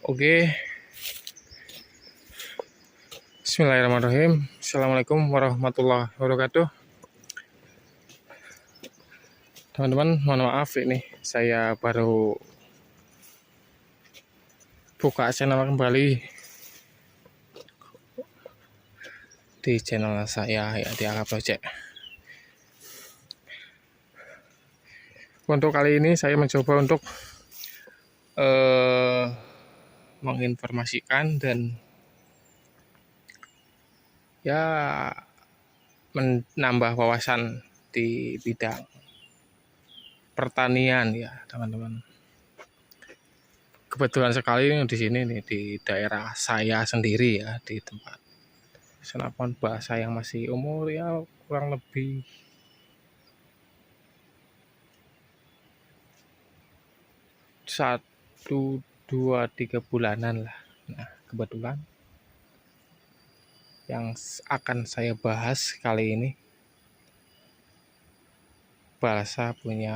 Oke, Bismillahirrahmanirrahim. Assalamualaikum warahmatullahi wabarakatuh. Teman-teman, mohon maaf ini saya baru buka channel kembali di channel saya ya, di AK Project. Untuk kali ini saya mencoba untuk menginformasikan dan ya menambah wawasan di bidang pertanian ya teman-teman. Kebetulan sekali di sini nih di daerah saya sendiri ya, di tempat senapan bahasa yang masih umur ya kurang lebih 1, 2, 3 bulanan lah. Nah, kebetulan yang akan saya bahas kali ini bahasa punya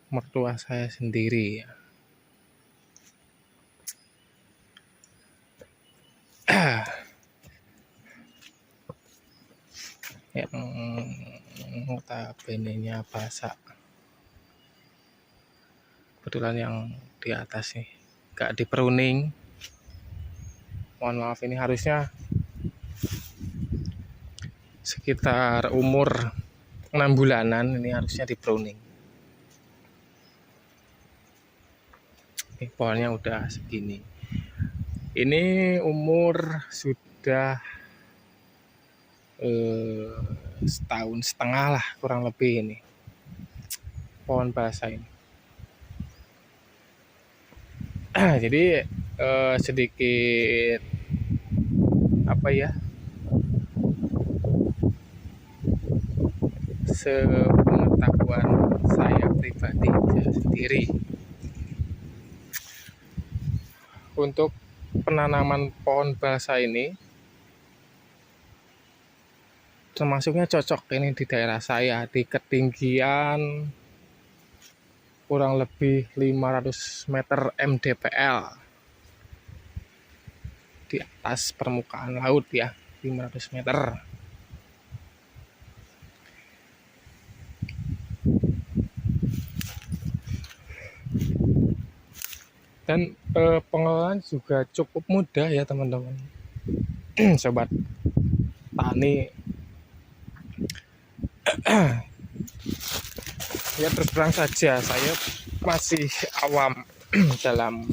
mertua saya sendiri ya. Yang notabene-nya bahasa kebetulan yang di atas nih gak di pruning, mohon maaf, ini harusnya sekitar umur 6 bulanan ini harusnya di pruning. Ini pohonnya udah segini, ini umur sudah 1,5 tahun lah kurang lebih ini pohon bahasa ini. Jadi sedikit apa ya, sepengetahuan saya pribadi saya sendiri untuk penanaman pohon bahasa ini termasuknya cocok ini di daerah saya di ketinggian kurang lebih 500 meter mdpl di atas permukaan laut ya, 500 meter. Dan pengelolaan juga cukup mudah ya teman-teman. Sobat tani ya, terus terang saja saya masih awam dalam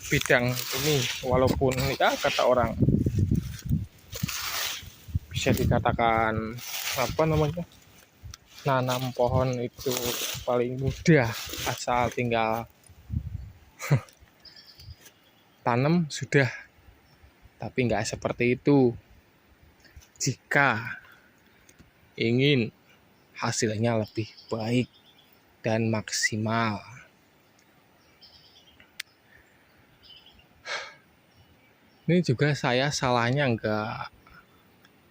bidang ini, walaupun ya kata orang bisa dikatakan apa namanya, nanam pohon itu paling mudah asal tinggal tanam sudah, tapi nggak seperti itu jika ingin hasilnya lebih baik dan maksimal. Ini juga saya salahnya nggak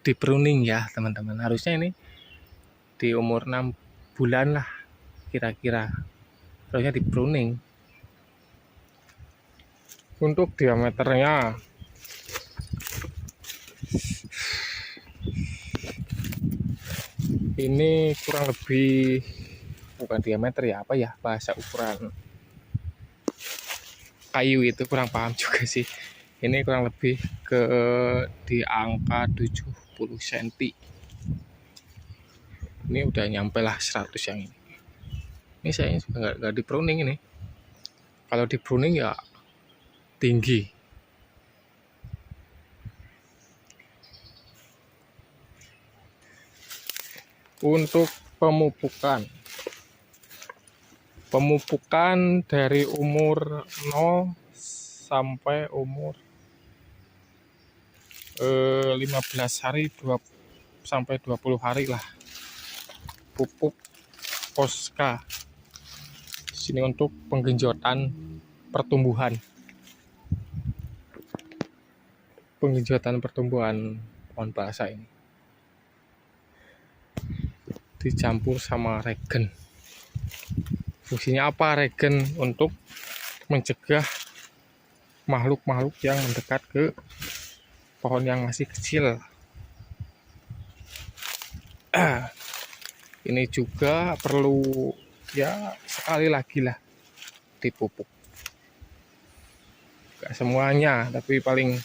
di pruning ya teman-teman. Harusnya ini di umur 6 bulan lah kira-kira harusnya di pruning. Untuk diameternya ini kurang lebih, bukan diameter ya, apa ya bahasa ukuran kayu itu kurang paham juga sih. Ini kurang lebih ke di angka 70 cm. Ini udah nyampe lah 100 yang ini. Ini saya juga nggak di pruning ini. Kalau di pruning ya tinggi. Untuk pemupukan dari umur 0 sampai umur 15 hari 2 sampai 20 hari lah, pupuk Poska sini untuk penggenjotan pertumbuhan pohon bahasa ini dicampur sama regen. Fungsinya apa regen? Untuk mencegah makhluk-makhluk yang mendekat ke pohon yang masih kecil. Ini juga perlu ya sekali lagi lah dipupuk. Gak semuanya, tapi paling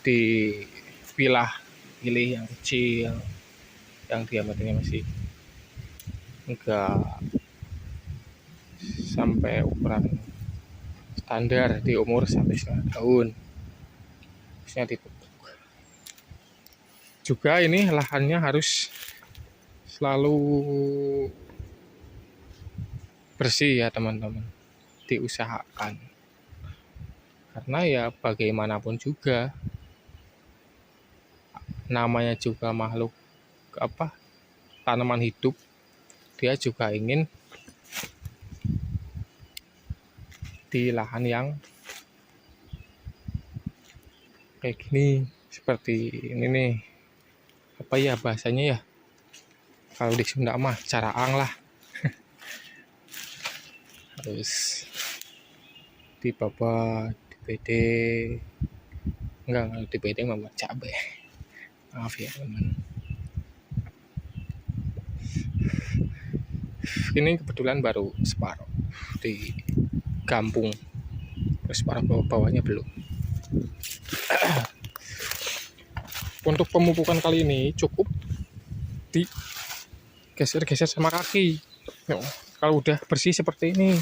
pilih yang kecil, yang diameternya masih enggak sampai ukuran standar di umur sampai 1,5 tahun. Harusnya dipupuk. Juga ini lahannya harus selalu bersih ya teman-teman, diusahakan. Karena ya bagaimanapun juga namanya juga makhluk tanaman hidup, dia juga ingin di lahan yang kayak gini, seperti ini nih, apa ya bahasanya ya, kalau di Sunda mah caraang lah. Harus dibabat, dipede, enggak dipede mah buat cabai, maaf ya teman. Ini kebetulan baru separuh di gampung, separuh bawahnya belum. Untuk pemupukan kali ini cukup digeser-geser sama kaki. Kalau udah bersih seperti ini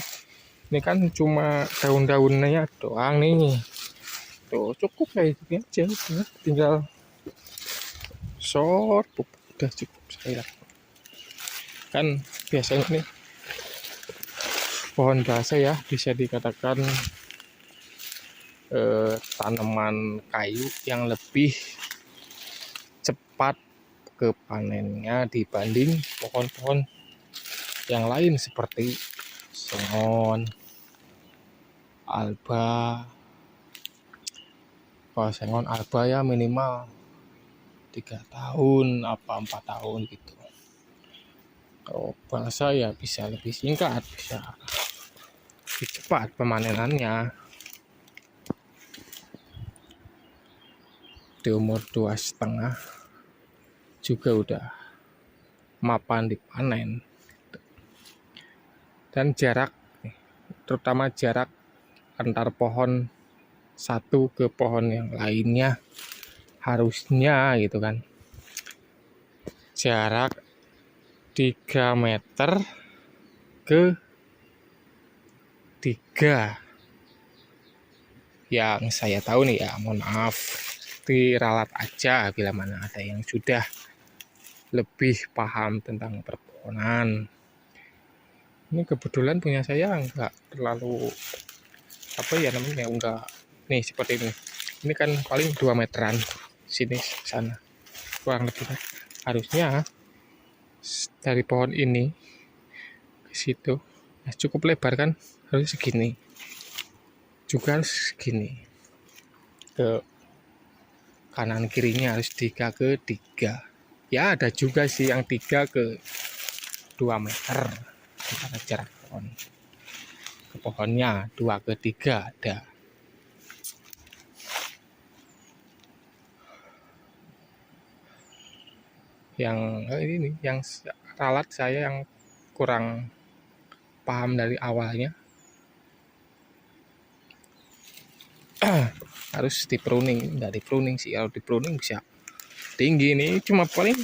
kan cuma daun-daunnya doang nih. Tuh cukup kayak gini aja, tinggal short pupuk, udah cukup sekali. Kan biasanya nih pohon balsa ya bisa dikatakan tanaman kayu yang lebih cepat kepanennya dibanding pohon-pohon yang lain seperti sengon, alba. Kalau sengon alba ya minimal 3 tahun apa 4 tahun gitu. Kalau balsa ya bisa lebih singkat, bisa lebih cepat pemanenannya. Di umur 2,5 juga udah mapan dipanen. Dan jarak, terutama jarak antar pohon satu ke pohon yang lainnya harusnya gitu kan, jarak 3 meter ke 3 yang saya tahu nih ya, mohon maaf, diralat aja bila mana ada yang sudah lebih paham tentang perpohonan. Ini kebetulan punya saya enggak terlalu enggak nih seperti ini. Ini kan paling 2 meteran sini sana kurang lebih. Harusnya dari pohon ini ke situ ya cukup lebar kan, harus segini juga, harus segini. Ke kanan kirinya harus 3 ke 3. Ya ada juga sih yang 3 ke 2 meter antara jarak pohon ke pohonnya, 2 ke 3 ada. Yang ini yang ralat saya yang kurang paham dari awalnya, harus di pruning. Nggak di pruning sih, kalau di pruning bisa tinggi. Ini cuma paling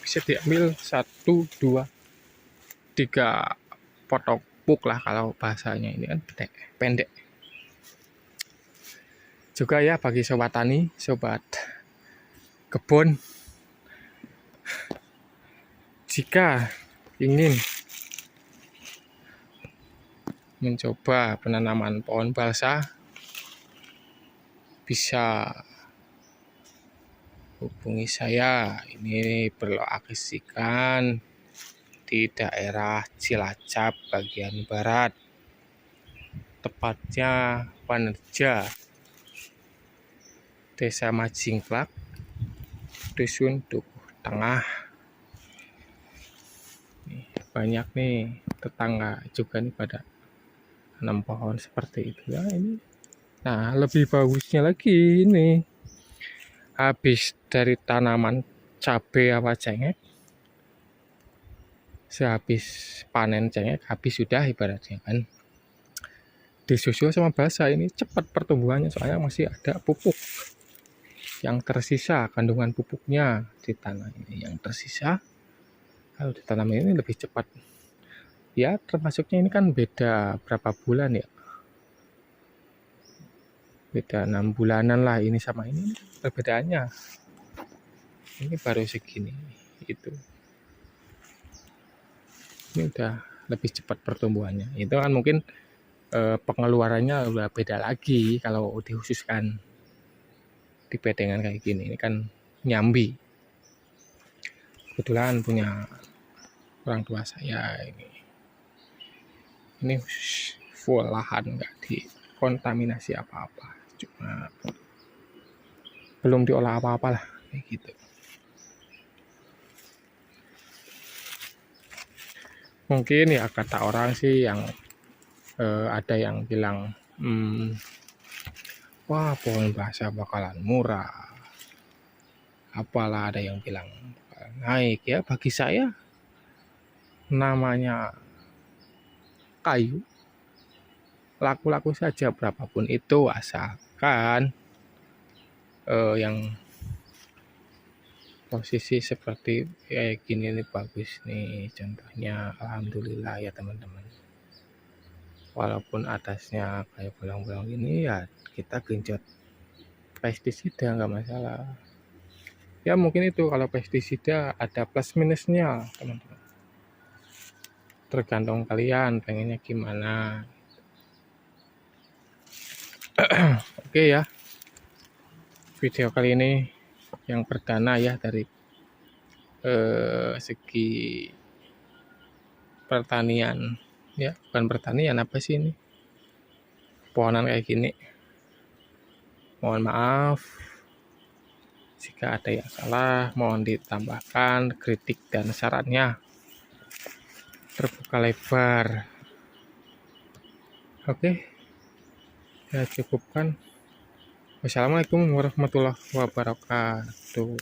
bisa diambil 1, 2, 3 potong puk lah kalau bahasanya. Ini kan pendek juga ya bagi sobat tani, sobat kebun. Jika ingin mencoba penanaman pohon balsa, bisa hubungi saya. Ini berlokasikan di daerah Cilacap bagian barat, tepatnya Panerja, Desa Majingklak, Dusun Dukuh Tengah. Banyak nih tetangga juga nih pada tanam pohon seperti itu ya ini. Nah, lebih bagusnya lagi ini, habis dari tanaman cabai apa cengkeh, sehabis panen cengkeh, habis sudah ibaratnya kan, disusul sama basa ini cepat pertumbuhannya, soalnya masih ada pupuk yang tersisa, kandungan pupuknya di tanah ini yang tersisa. Kalau ditanam ini lebih cepat. Ya, termasuknya ini kan beda berapa bulan ya? Beda 6 bulanan lah ini sama ini perbedaannya. Ini baru segini itu. Ini udah lebih cepat pertumbuhannya. Itu kan mungkin pengeluarannya udah beda lagi kalau dikhususkan di bedengan kayak gini. Ini kan nyambi. Kebetulan punya orang tua saya ini full lahan, nggak dikontaminasi apa-apa, cuma belum diolah apa-apa lah kayak gitu. Mungkin ya kata orang sih yang ada yang bilang wah pohon basah bakalan murah, apalah ada yang bilang bakalan naik. Ya bagi saya namanya kayu, laku-laku saja berapapun itu, asalkan yang posisi seperti kayak gini nih bagus nih, contohnya alhamdulillah ya teman-teman. Walaupun atasnya kayak bolong-bolong gini ya kita genjot pestisida nggak masalah. Ya mungkin itu kalau pestisida ada plus minusnya teman-teman, tergantung kalian pengennya gimana. Oke ya, video kali ini yang perdana ya dari segi pertanian ya, bukan pertanian, apa sih ini, pohonan kayak gini. Mohon maaf jika ada yang salah, mohon ditambahkan kritik dan sarannya, terbuka lebar. Oke, ya cukupkan. Wassalamualaikum warahmatullahi wabarakatuh.